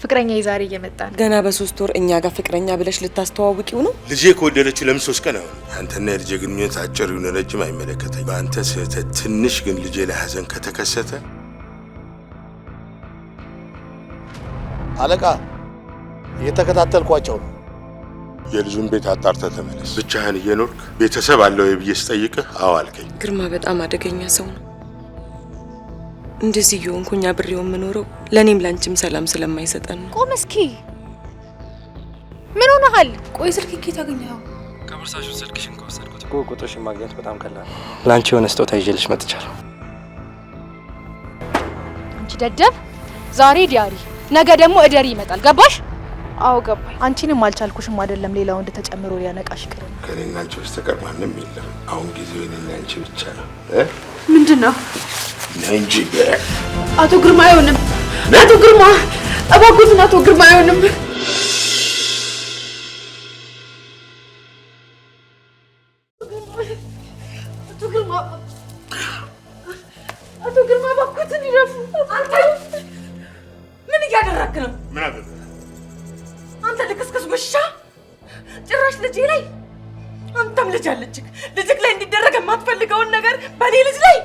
ፍቅረኛ ይዛሬ እየመጣን ገና በ3 ወር እኛ ጋር ፍቅረኛ ብለሽ ልታስተዋውቂው ነው? ልጄ ከወደደችው ለምን 3 ቀን አይሆንም? አንተና የልጄ ግንኙነት አጭር ይሁን ረጅም አይመለከተኝ። በአንተ ስህተት ትንሽ ግን ልጄ ላይ ሐዘን ከተከሰተ አለቃ እየተከታተልኳቸው ነው። የልጁን ቤት አጣርተህ ተመለስ። ብቻህን እየኖርክ ቤተሰብ አለው ብዬ ስጠይቅህ አዎ አልከኝ። ግርማ በጣም አደገኛ ሰው ነው። እንደዚህ ይሆንኩኛ ብሬው የምኖረው ለኔም ላንቺም ሰላም ስለማይሰጠን ነው። ቆም እስኪ ምን ሆነሃል? ቆይ ስልክ ኬት አገኘኸው? ከቦርሳሽ ስልክሽን ከወሰድኩት እኮ ቁጥርሽን ማግኘት በጣም ቀላል። ላንቺ የሆነ ስጦታ ይዤልሽ መጥቻለሁ። አንቺ ደደብ፣ ዛሬ ዲያሪ ነገ ደግሞ እደሪ ይመጣል። ገባሽ? አዎ ገባኝ። አንቺንም አልቻልኩሽም አይደለም ሌላው እንደተጨምሮ ሊያነቃሽ ይቅር። ከኔና አንቺ በስተቀር ማንም የለም። አሁን ጊዜው የኔና አንቺ ብቻ ነው። ምንድነው? ነንጂ አቶ ግርማ አይሆንም። አቶ ግርማ እባክዎትን፣ አቶ ግርማ አይሆንም። አቶ ግርማ እባክዎትን ይረፉ። አንተ ምን እያደረክ ነው? ምን አደረክ? አንተ ልክስክስ ውሻ! ጭራሽ ልጄ ላይ አንተም ልጅ አለችክ። ልጅክ ላይ እንዲደረግ የማትፈልገውን ነገር በኔ ልጅ ላይ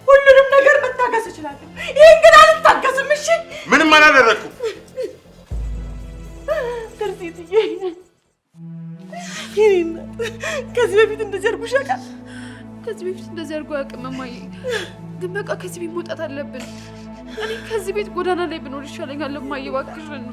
ሁሉንም ነገር መታገስ እችላለሁ። ይሄን ግን አልታገስም። እሺ? ምንም አላደረኩም። ትርሲትዬ ይሄን ከዚህ በፊት እንደዚህ አድርጎሽ ያውቃል? ከዚህ በፊት እንደዚህ አድርጎ ያውቅም እማዬ። ግን በቃ ከዚህ ቤት መውጣት አለብን። እኔ ከዚህ ቤት ጎዳና ላይ ብኖር ይሻለኛል እማዬ፣ እባክሽን።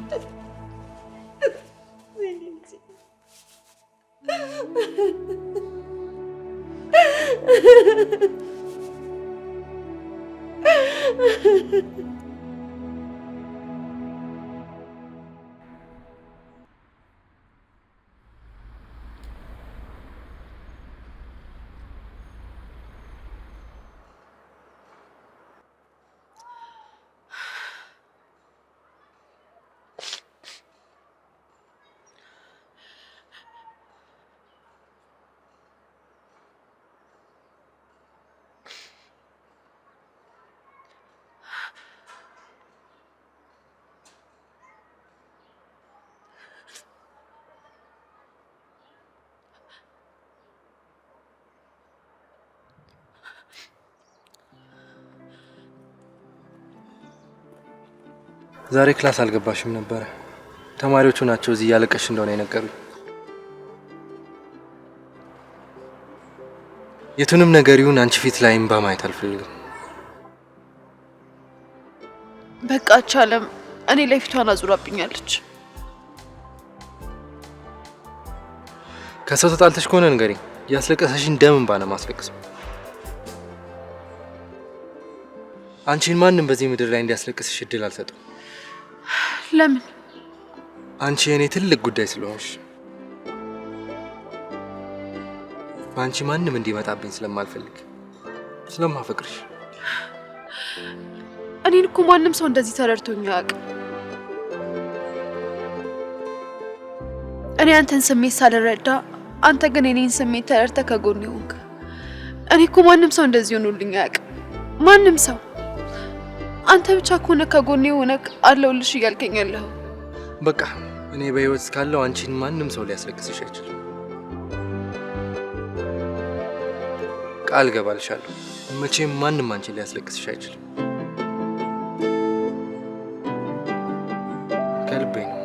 ዛሬ ክላስ አልገባሽም ነበር። ተማሪዎቹ ናቸው እዚህ ያለቀሽ እንደሆነ የነገሩኝ። የቱንም ነገር ይሁን አንቺ ፊት ላይ እንባ ማየት አልፈልግም። በቃ አቻለም እኔ ላይ ፊቷን አዙራብኛለች። ከሰው ተጣልተሽ ከሆነ ንገሪኝ። ያስለቀሰሽን ደም እንባ ነው ማስለቀሰው። አንቺን ማንም በዚህ ምድር ላይ እንዲያስለቅስሽ እድል አልሰጠው። ለምን? አንቺ የኔ ትልቅ ጉዳይ ስለሆንሽ፣ በአንቺ ማንም እንዲመጣብኝ ስለማልፈልግ፣ ስለማፈቅርሽ። እኔን እኮ ማንም ሰው እንደዚህ ተረድቶኝ አያውቅም። እኔ አንተን ስሜት ሳልረዳ፣ አንተ ግን የኔን ስሜት ተረድተህ ከጎኔ ሆንክ። እኔ እኮ ማንም ሰው እንደዚህ ሆኖልኝ አያውቅም። ማንም ሰው አንተ ብቻ ከሆነ ከጎኔ ሆነክ አለሁልሽ እያልከኝ ያለኸው። በቃ እኔ በህይወት እስካለሁ አንቺን ማንም ሰው ሊያስለቅስሽ አይችልም። ቃል ገባልሻለሁ፣ መቼም ማንም አንቺን ሊያስለቅስሽ አይችልም። ከልቤ ነው።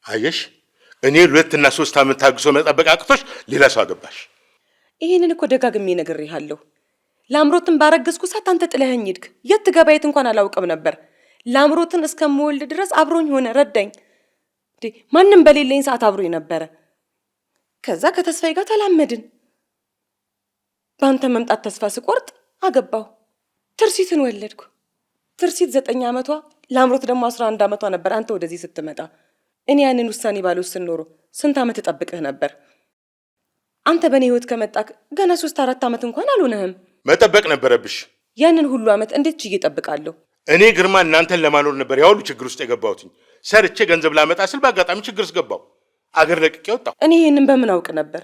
አየሽ፣ እኔ 2 እና 3 ዓመት ታግሶ መጠበቅ አቅቶሽ ሌላ ሰው አገባሽ። ይሄንን እኮ ደጋግሜ ነግሬሃለሁ። ላምሮትን ባረገዝኩ ሰዓት አንተ ጥለኸኝ ሄድክ። የት ገባየት እንኳን አላውቅም ነበር። ላምሮትን እስከምወልድ ድረስ አብሮኝ ሆነ፣ ረዳኝ። ማንም በሌለኝ ሰዓት አብሮኝ ነበረ። ከዛ ከተስፋዬ ጋር ተላመድን። በአንተ መምጣት ተስፋ ስቆርጥ አገባሁ። ትርሲትን ወለድኩ። ትርሲት 9 ዓመቷ፣ ላምሮት ደግሞ 11 ዓመቷ ነበር አንተ ወደዚህ ስትመጣ። እኔ ያንን ውሳኔ ባልወስን ኖሮ ስንት ዓመት እጠብቅህ ነበር። አንተ በእኔ ህይወት ከመጣክ ገና 3-4 ዓመት እንኳን አልሆነህም። መጠበቅ ነበረብሽ። ያንን ሁሉ ዓመት እንዴት ችዬ እጠብቃለሁ? እኔ ግርማ እናንተን ለማኖር ነበር ያ ሁሉ ችግር ውስጥ የገባሁት። ሰርቼ ገንዘብ ላመጣ ስል በአጋጣሚ ችግር ውስጥ ገባሁ። አገር ለቅቄ ወጣሁ። እኔ ይህንን በምን አውቅ ነበር?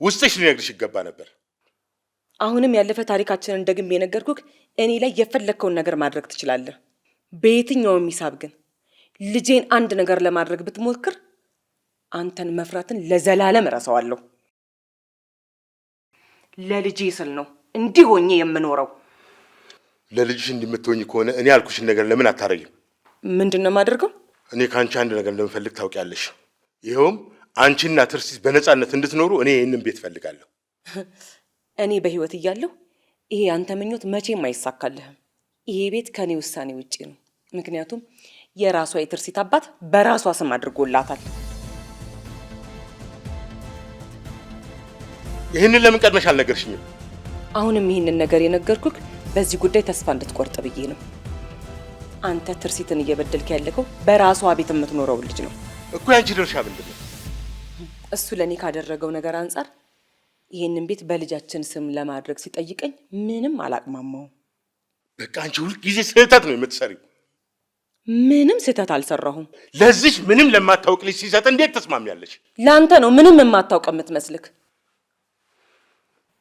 ውስጥሽ ሊነግርሽ ይገባ ነበር። አሁንም ያለፈ ታሪካችንን ደግሜ የነገርኩህ፣ እኔ ላይ የፈለግከውን ነገር ማድረግ ትችላለህ። በየትኛውም ሂሳብ ግን ልጄን አንድ ነገር ለማድረግ ብትሞክር አንተን መፍራትን ለዘላለም እረሳዋለሁ። ለልጄ ስል ነው እንዲህ ሆኜ የምኖረው። ለልጅሽ እንዲምትሆኝ ከሆነ እኔ ያልኩሽን ነገር ለምን አታረጊም? ምንድን ነው የማደርገው? እኔ ከአንቺ አንድ ነገር እንደምፈልግ ታውቂያለሽ። ይኸውም አንቺና ትርሲት በነፃነት እንድትኖሩ እኔ ይህንን ቤት እፈልጋለሁ። እኔ በህይወት እያለሁ ይሄ አንተ ምኞት መቼም አይሳካልህም። ይሄ ቤት ከኔ ውሳኔ ውጪ ነው። ምክንያቱም የራሷ የትርሲት አባት በራሷ ስም አድርጎላታል። ይህንን ለምን ቀድመሽ አልነገርሽኝም? አሁንም ይህንን ነገር የነገርኩህ በዚህ ጉዳይ ተስፋ እንድትቆርጥ ብዬ ነው። አንተ ትርሲትን እየበደልክ ያለከው በራሷ ቤት የምትኖረው ልጅ ነው እኮ። ያንቺ ድርሻ ምንድን ነው? እሱ ለእኔ ካደረገው ነገር አንጻር ይህንን ቤት በልጃችን ስም ለማድረግ ሲጠይቀኝ ምንም አላቅማማውም። በቃ አንቺ ሁልጊዜ ስህተት ነው የምትሰሪው። ምንም ስህተት አልሰራሁም። ለዚህ ምንም ለማታውቅ ልጅ ሲሰጥ እንዴት ተስማሚያለሽ? ለአንተ ነው ምንም የማታውቅ የምትመስልክ።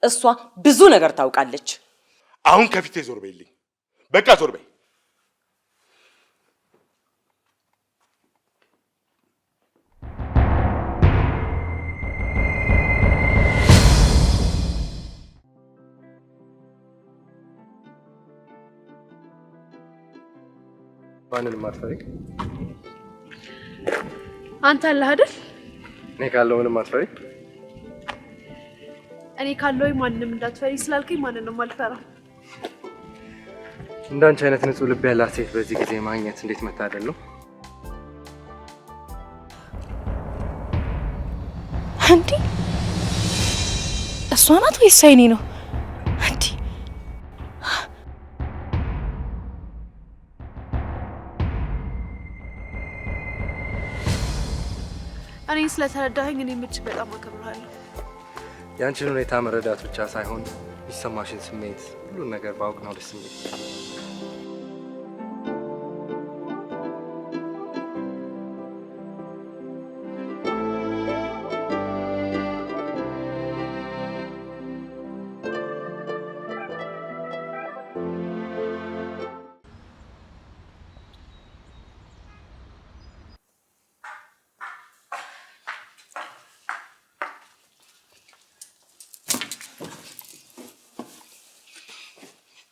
እሷ ብዙ ነገር ታውቃለች። አሁን ከፊቴ ዞር በይልኝ። በቃ ዞር በይ። ማንንም አትፈሪ። አንተ አለህ አይደል? እኔ ካለው ምንም አትፈሪ። እኔ ካለው ማንንም እንዳትፈሪ ስላልከኝ ማንንም አልፈራም። እንዳንቺ አይነት ንጹህ ልብ ያላት ሴት በዚህ ጊዜ ማግኘት እንዴት መታደል ነው። እንዴ እሷ ናት ወይስ አይኔ ነው? እንዴ እኔ ስለተረዳኸኝ እኔ እጅግ በጣም አከብርሃለሁ። ያንቺን ሁኔታ መረዳት ብቻ ሳይሆን የሚሰማሽን ስሜት ሁሉን ነገር ባውቅ ነው ደስ የሚል።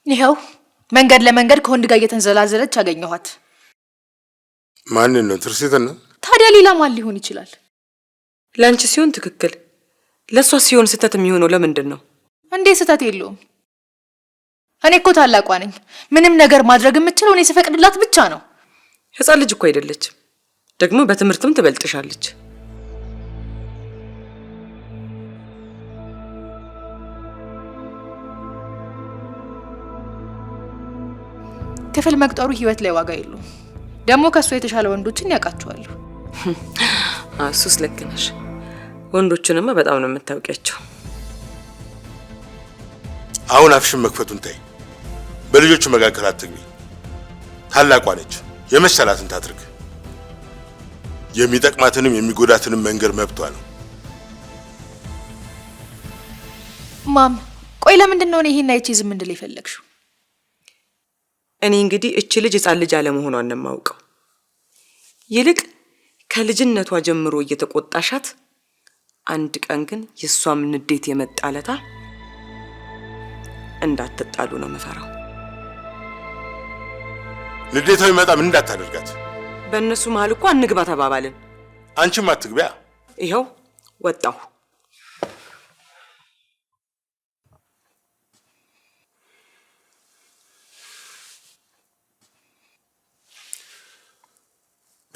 ይኸው መንገድ ለመንገድ ከወንድ ጋር እየተንዘላዘለች አገኘኋት። ማንን ነው? ትርሲትን ነው? ታዲያ ሌላ ማን ሊሆን ይችላል? ለአንቺ ሲሆን ትክክል፣ ለእሷ ሲሆን ስህተት የሚሆነው ለምንድን ነው? እንዴ ስህተት የለውም። እኔ እኮ ታላቋ ነኝ። ምንም ነገር ማድረግ የምችለው እኔ ስፈቅድላት ብቻ ነው። ሕፃን ልጅ እኮ አይደለችም። ደግሞ በትምህርትም ትበልጥሻለች። ክፍል መቅጠሩ ህይወት ላይ ዋጋ የለውም። ደግሞ ከሷ የተሻለ ወንዶችን ያውቃቸዋለሁ። እሱስ ልክ ነሽ። ወንዶችንማ በጣም ነው የምታውቂያቸው። አሁን አፍሽን መክፈቱን ታይ። በልጆቹ መካከል አትግቢ። ታላቋ ነች፣ የመሰላትን ታድርግ። የሚጠቅማትንም የሚጎዳትንም መንገር መብቷ ነው። ማም ቆይ ለምንድን ነው ይሄን አይቼ ዝም እንድል የፈለግሽው? እኔ እንግዲህ እቺ ልጅ ሕፃን ልጅ አለመሆኗን ነው የማውቀው። ይልቅ ከልጅነቷ ጀምሮ እየተቆጣሻት፣ አንድ ቀን ግን የሷም ንዴት የመጣለታ እንዳትጣሉ ነው መፈራው። ንዴታዊ መጣም እንዳታደርጋት። በእነሱ መሀል እኮ አንግባ ተባባልን። አንቺም አትግቢያ። ይኸው ወጣሁ።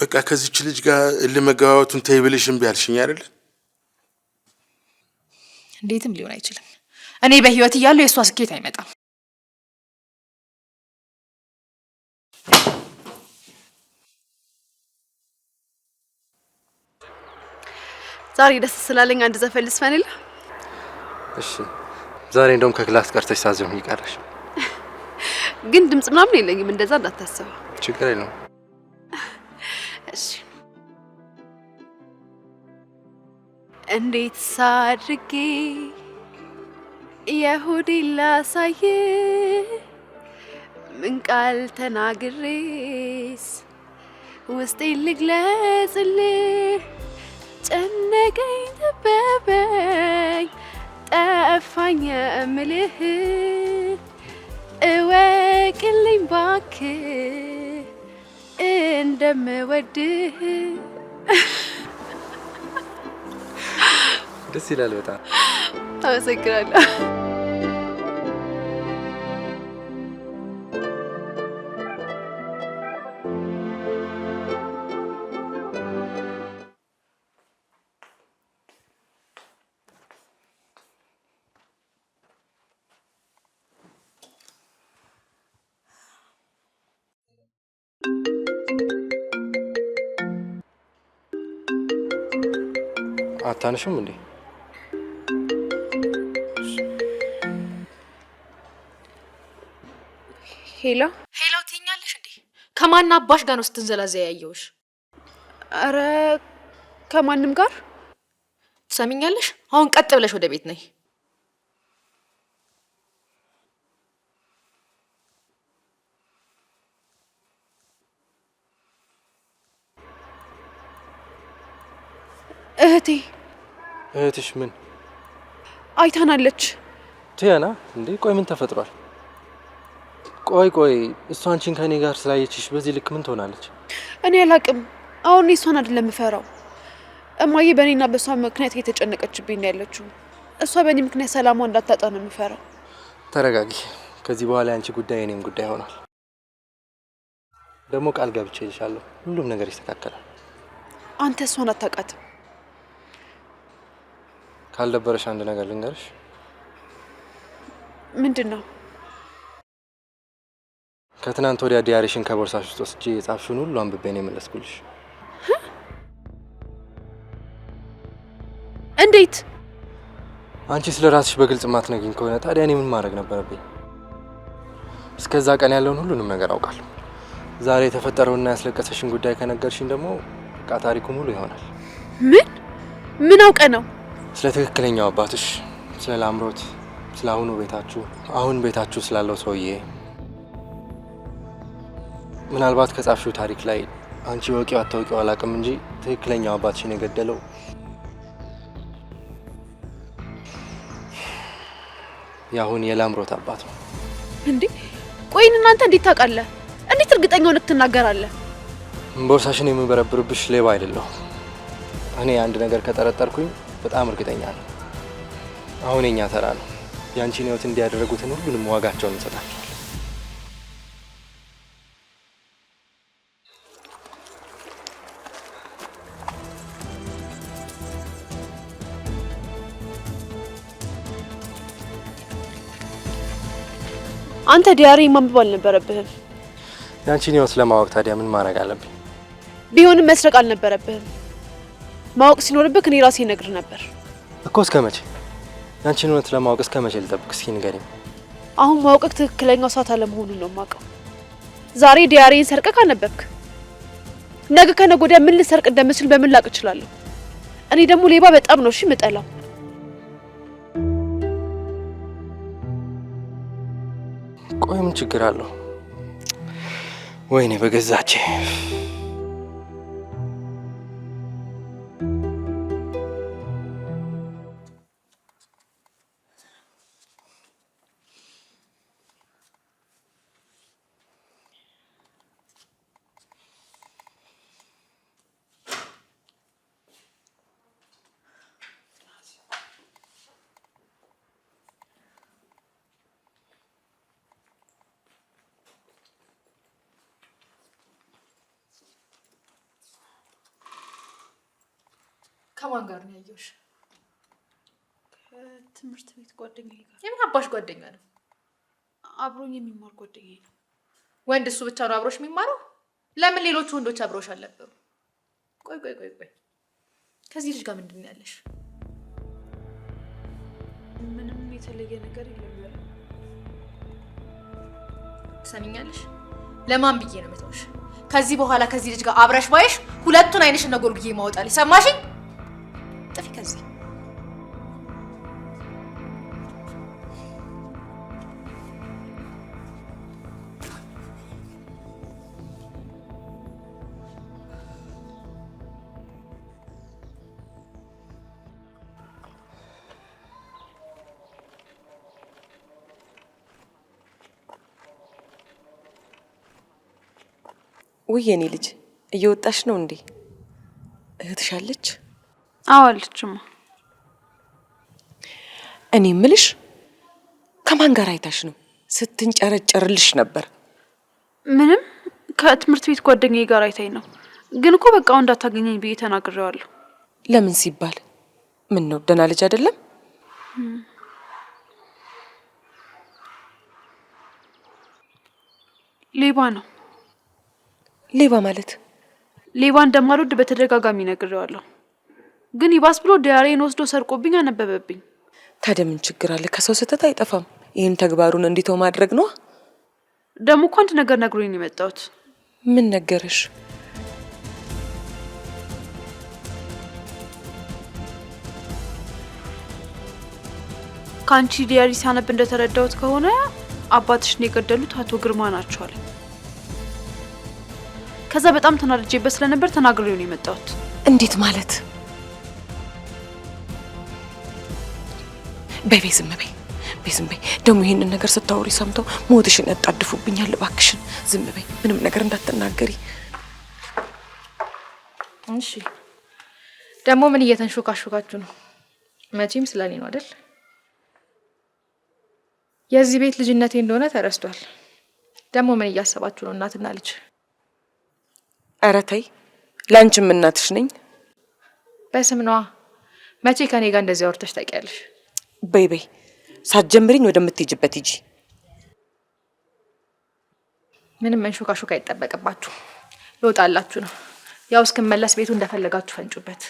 በቃ ከዚች ልጅ ጋር ለመጋባቱን ተይ ብለሽ እምቢ አልሽኝ አይደል? እንዴትም ሊሆን አይችልም። እኔ በህይወት እያለሁ የእሷ ስኬት አይመጣም። ዛሬ ደስ ስላለኝ አንድ ዘፈን ልስፈንልህ። እሺ ዛሬ እንደውም ከክላስ ቀርተሽ ሳዘም ይቀርሽ። ግን ድምጽ ምናምን የለኝም እንደዛ እንዳታስብ። ችግር የለውም። እሺ እንዴት ሳድርጌ የሁዲ ላሳይ ምን ቃል ተናግሬስ ውስጤ ልግለጽልህ ጨነቀኝ ጠበበኝ ጠፋኝ የምልህ እወቅልኝ ባክህ እንደምወድህ። ደስ ይላል በጣም። አመሰግናለሁ። አታንሽም እንዴ? ሄሎ ሄሎ ትይኛለሽ እንዴ? ከማን አባሽ ጋር ነው ስትንዘላዘያ ያየሁሽ? አረ ከማንም ጋር ትሰሚኛለሽ? አሁን ቀጥ ብለሽ ወደ ቤት ነይ። እህትሽ ምን አይታናለች? ቲያና እንዴ? ቆይ ምን ተፈጥሯል? ቆይ እሷ አንቺን ከኔ ጋር ስላየችሽ በዚህ ልክ ምን ትሆናለች? እኔ አላቅም። አሁን እሷን አይደለም የምፈራው። እማዬ በእኔና በእሷ ምክንያት እየተጨነቀችብኝ ነው ያለችው። እሷ በእኔ ምክንያት ሰላሟ እንዳታጣ ነው የምፈራው። ተረጋጊ። ከዚህ በኋላ የአንቺ ጉዳይ የኔም ጉዳይ ሆኗል። ደግሞ ቃል ገብቼልሻለሁ ሁሉም ነገር ይስተካከላል። አንተ እሷን አታውቃትም። ካልደበረሽ አንድ ነገር ልንገርሽ። ምንድን ነው? ከትናንት ወዲያ ዲያሪሽን ከቦርሳሽ ውስጥ ወስጄ የጻፍሽውን ሁሉ አንብቤ ነው የመለስኩልሽ። እንዴት? አንቺ ስለ ራስሽ በግልጽ ማትነግሪኝ ከሆነ ታዲያ እኔ ምን ማድረግ ነበረብኝ? እስከዛ ቀን ያለውን ሁሉንም ነገር አውቃለሁ። ዛሬ የተፈጠረውና ያስለቀሰሽን ጉዳይ ከነገርሽኝ ደግሞ በቃ ታሪኩ ሙሉ ይሆናል። ምን አውቀ ነው? ስለ ትክክለኛው አባትሽ፣ ስለ ላምሮት፣ ስለ አሁኑ ቤታችሁ፣ አሁን ቤታችሁ ስላለው ሰውዬ፣ ምናልባት ከጻፍሽው ታሪክ ላይ አንቺ ወቂው አታውቂው አላውቅም እንጂ ትክክለኛው አባትሽን የገደለው የአሁን የላምሮት አባት ነው። እንዴ ቆይን፣ እናንተ እንዴት ታውቃለህ? እንዴት እርግጠኛ ሆነህ ትናገራለህ? ቦርሳሽን የምበረብርብሽ ሌባ አይደለሁ። እኔ አንድ ነገር ከጠረጠርኩኝ በጣም እርግጠኛ ነው። አሁን የኛ ተራ ነው። ያንቺን ህይወት እንዲያደርጉትን ሁሉንም ዋጋቸውን እንሰጣቸዋለን። አንተ ዲያሪ ማንበብ አልነበረብህም። ያንቺን ህይወት ለማወቅ ታዲያ ምን ማድረግ አለብኝ? ቢሆንም መስረቅ አልነበረብህም። ማወቅ ሲኖርብህ እኔ ራሴ ነግር ነበር እኮ። እስከ መቼ? ያንቺን ህይወት ለማወቅ እስከ መቼ ልጠብቅ? እስኪ ንገሪኝ። አሁን ማወቅህ ትክክለኛው ሰዓት አለመሆኑን ነው የማውቀው። ዛሬ ዲያሪን ሰርቀህ ካነበብክ ነገ ከነገ ወዲያ ምን ልሰርቅ እንደምችል በምን ላቅ እችላለሁ? እኔ ደግሞ ሌባ በጣም ነው እሺ የምጠላው። ቆይ ምን ችግር አለው? ወይኔ በገዛቼ። ከማን ጋር ነው ያየሁሽ? ከትምህርት ቤት ጓደኛዬ ጋር። የምን አባሽ ጓደኛ ነው? አብሮኝ የሚማር ጓደኛዬ ነው። ወንድ እሱ ብቻ ነው አብሮሽ የሚማረው? ለምን ሌሎቹ ወንዶች አብሮሽ አልነበሩ? ቆይ ከዚህ ልጅ ጋር ምንድን ነው ያለሽ? ምንም የተለየ ነገር የለም። ትሰሚኛለሽ? ለማን ብዬ ነው የምተውሽ? ከዚህ በኋላ ከዚህ ልጅ ጋር አብረሽ ባይሽ ሁለቱን አይንሽን ነጎርጉዬ ማውጣልሽ። ሰማሽኝ? ጥፊ ከዚህ። ውይ የኔ ልጅ እየወጣሽ ነው እንዴ? እህትሽ አለች? አዎ አለችማ። እኔ ምልሽ ከማን ጋር አይታሽ ነው? ስትንጨረጨርልሽ ነበር። ምንም ከትምህርት ቤት ጓደኛዬ ጋር አይታኝ ነው። ግን እኮ በቃ እንዳታገኘኝ ብዬ ተናግሬዋለሁ። ለምን ሲባል? ምን ነው ደህና ልጅ አይደለም? ሌባ ነው። ሌባ ማለት? ሌባ እንደማልወድ በተደጋጋሚ ነግሬዋለሁ። ግን ይባስ ብሎ ዲያሪን ወስዶ ሰርቆብኝ አነበበብኝ። ታዲያ ምን ችግር አለ? ከሰው ስህተት አይጠፋም። ይህን ተግባሩን እንዲተው ማድረግ ነው። ደግሞ እኮ አንድ ነገር ነግሮኝ ነው የመጣሁት። ምን ነገረሽ? ከአንቺ ዲያሪ ሳነብ እንደተረዳሁት ከሆነ አባትሽን የገደሉት አቶ ግርማ ናቸው አለ። ከዛ በጣም ተናድጄበት ስለነበር ተናግሬው ነው የመጣሁት። እንዴት ማለት? በይ ዝም በይ፣ ዝም በይ። ደግሞ ይሄንን ነገር ስታወሪ ሰምተው ሞትሽን ያጣድፉብኛል። እባክሽን ዝም በይ፣ ምንም ነገር እንዳትናገሪ። እሺ ደግሞ ምን እየተንሾካሾካችሁ ነው? መቼም ስለኔ ነው አይደል? የዚህ ቤት ልጅነቴ እንደሆነ ተረስቷል። ደግሞ ምን እያሰባችሁ ነው እናትና ልጅ? ኧረ ተይ፣ ላንቺም እናትሽ ነኝ። በስም ነዋ። መቼ ከኔ ጋር እንደዚህ አውርተሽ ታውቂያለሽ? በይ በይ፣ ሳትጀምሪኝ ወደምትሄጂበት ሂጂ። ምንም መንሾካሾክ አይጠበቅባችሁ። ልወጣላችሁ ነው። ያው እስክመለስ ቤቱ እንደፈለጋችሁ ፈንጩበት።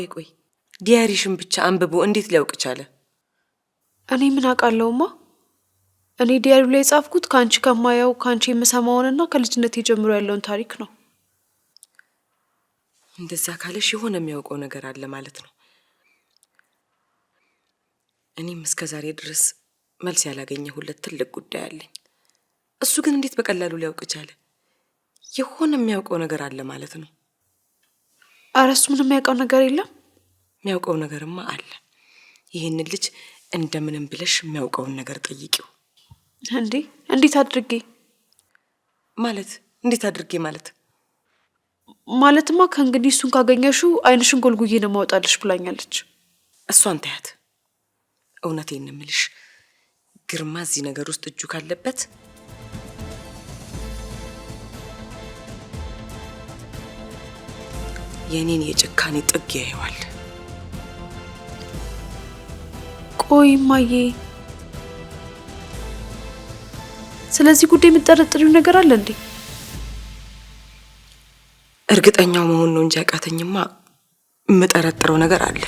ቆይ ዲያሪሽን ብቻ አንብቦ እንዴት ሊያውቅ ቻለ? እኔ ምን አውቃለሁማ? እኔ ዲያሪው ላይ የጻፍኩት ከአንቺ ከማየው ከአንቺ የምሰማውንና ከልጅነት ጀምሮ ያለውን ታሪክ ነው። እንደዛ ካለሽ የሆነ የሚያውቀው ነገር አለ ማለት ነው። እኔም እስከ ዛሬ ድረስ መልስ ያላገኘሁለት ትልቅ ጉዳይ አለኝ። እሱ ግን እንዴት በቀላሉ ሊያውቅ ቻለ? የሆነ የሚያውቀው ነገር አለ ማለት ነው። ኧረ እሱ ምንም የሚያውቀው ነገር የለም። የሚያውቀው ነገርማ አለ። ይህንን ልጅ እንደምንም ብለሽ የሚያውቀውን ነገር ጠይቂው። እንዴ? እንዴት አድርጌ ማለት? እንዴት አድርጌ ማለት? ማለትማ ከእንግዲህ እሱን ካገኘሽው አይንሽን ጎልጉዬ ነው ማውጣልሽ ብላኛለች። እሷን ታያት። እውነቴን ነው የምልሽ፣ ግርማ እዚህ ነገር ውስጥ እጁ ካለበት የኔን የጭካኔ ጥግ ያየዋል። ቆይ እማዬ፣ ስለዚህ ጉዳይ የምትጠረጥሪው ነገር አለ እንዴ? እርግጠኛው መሆን ነው እንጂ ያቃተኝማ የምጠረጥረው ነገር አለ።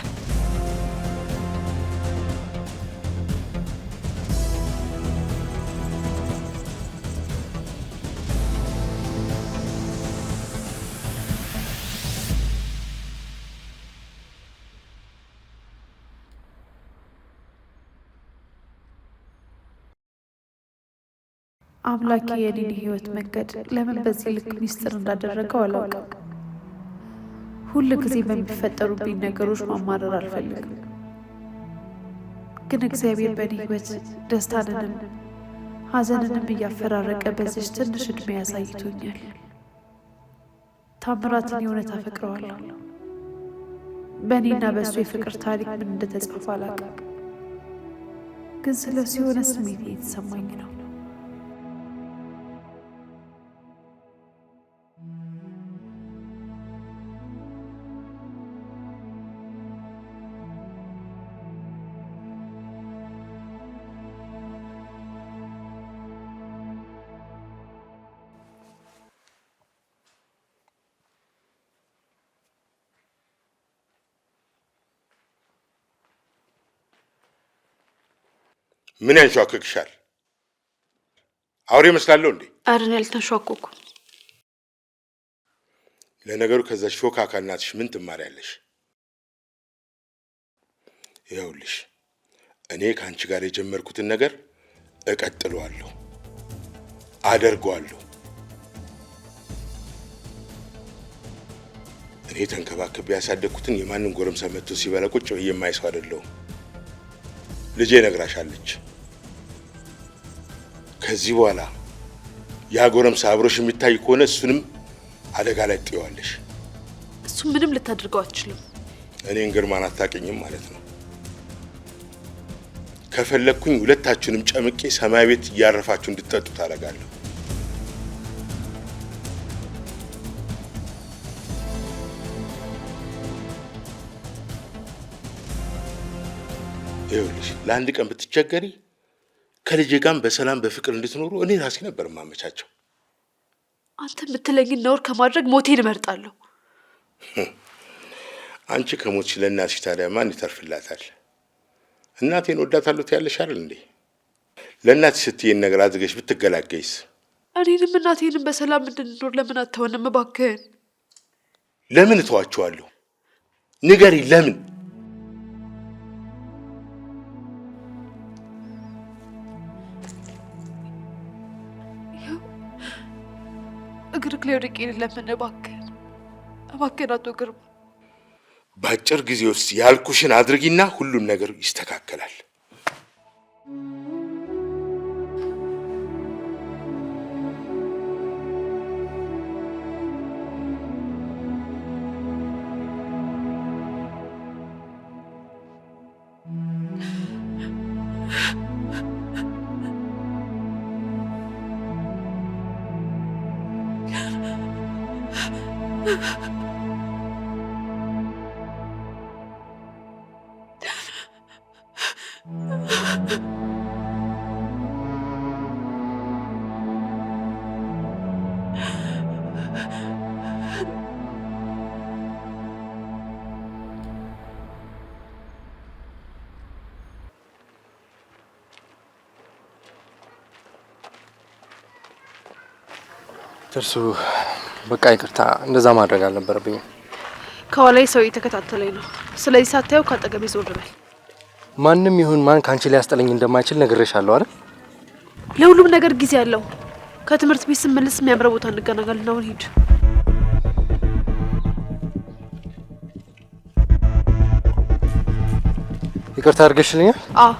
አምላኬ የኔን ህይወት መንገድ ለምን በዚህ ልክ ሚስጥር እንዳደረገው አላውቅም። ሁል ጊዜ በሚፈጠሩብኝ ነገሮች ማማረር አልፈልግም። ግን እግዚአብሔር በእኔ ህይወት ደስታንንም ሐዘንንም እያፈራረቀ በዚች ትንሽ እድሜ ያሳይቶኛል። ታምራትን የእውነት አፈቅረዋለሁ። በእኔና በእሱ የፍቅር ታሪክ ምን እንደተጻፈ አላውቅም። ግን ስለሱ የሆነ ስሜት እየተሰማኝ ነው። ምን ያንሿክክሻል? አውሬ መስላለሁ እንዴ? ኧረ እኔ አልተንሿኮኩም። ለነገሩ ከዛ ሾካካ እናትሽ ምን ትማሪያለሽ? ይኸውልሽ እኔ ከአንቺ ጋር የጀመርኩትን ነገር እቀጥለዋለሁ፣ አደርገዋለሁ። እኔ ተንከባክቤ ያሳደግኩትን የማንም ጎረምሳ መጥቶ ሲበላ ቁጭ ብዬ የማይ ሰው አይደለሁም። ልጄ ነግራሻለች። ከዚህ በኋላ ያ ጎረምሳ አብሮሽ የሚታይ ከሆነ እሱንም አደጋ ላይ ጥየዋለሽ። እሱ ምንም ልታደርገው አትችልም። እኔን ግርማን አታውቂኝም ማለት ነው። ከፈለኩኝ ሁለታችሁንም ጨምቄ ሰማይ ቤት እያረፋችሁ እንድትጠጡ ታደርጋለሁ። ይኸውልሽ ለአንድ ቀን ብትቸገሪ ከልጄ ጋር በሰላም በፍቅር እንድትኖሩ እኔ ራሴ ነበር ማመቻቸው። አንተ የምትለኝን ነውር ከማድረግ ሞቴን እመርጣለሁ። አንቺ ከሞትሽ ለእናትሽ ታዲያ ማን ይተርፍላታል? እናቴን ወዳታለሁ ትያለሽ አይደል እንዴ? ለእናትሽ ስትይን ነገር አድርገሽ ብትገላገይስ? እኔንም እናቴንም በሰላም እንድንኖር ለምን አትሆንም? እባክህን። ለምን እተዋቸዋለሁ? ንገሪ፣ ለምን? እግርህ ላይ ወድቄ ለምን? እባክህን እባክህን አቶ ግርማ። በአጭር ጊዜ ውስጥ ያልኩሽን አድርጊና ሁሉም ነገር ይስተካከላል። እርሱ በቃ ይቅርታ፣ እንደዛ ማድረግ አልነበረብኝም። ከኋላዬ ሰው እየተከታተለኝ ነው። ስለዚህ ሳታየው ካጠገቤ ዞር በል። ማንም ይሁን ማን ካንቺ ሊያስጠለኝ እንደማይችል ነግሬሻለሁ አይደል? ለሁሉም ነገር ጊዜ አለው። ከትምህርት ቤት ስመለስ የሚያምረው ቦታ እንገናኛለን። አሁን ሂድ። ይቅርታ አድርገሽልኛል? አዎ